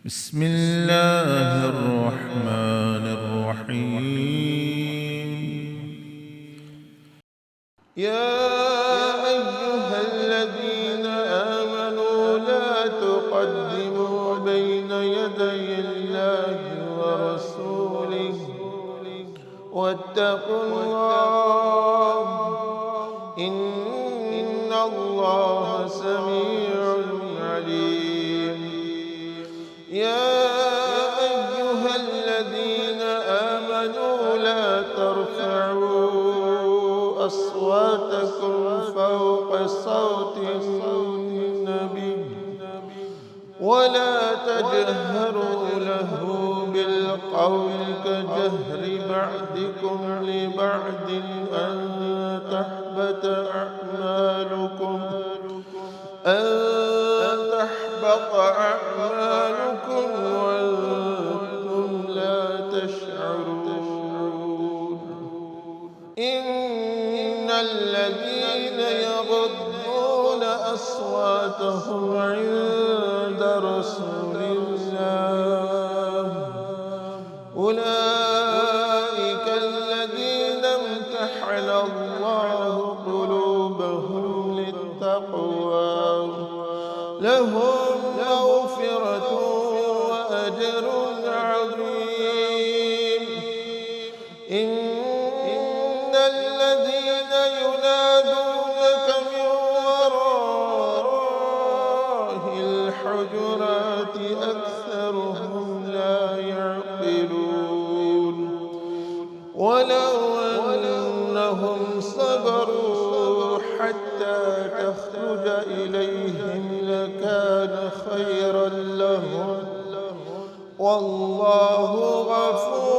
بسم الله الرحمن الرحيم. يا أيها الذين آمنوا لا تقدموا بين يدي الله ورسوله واتقوا الله إن الله سميع عليم. يا أيها الذين آمنوا لا ترفعوا أصواتكم فوق صوت النبي ولا تجهروا له بالقول كجهر بعضكم لبعض أن تحبط أعمالكم وأنتم لا تشعرون. إن الذين يغضون أصواتهم عند رسول الله أولئك الذين امتحن الله قلوبهم للتقوى لهم مغفرة وأجر عظيم. إن الذين ينادونك من وراء الحجرات أكثرهم لا يعقلون. ولو أنهم صبروا حتى تخرج إليهم لكان خيرا لهم والله غفور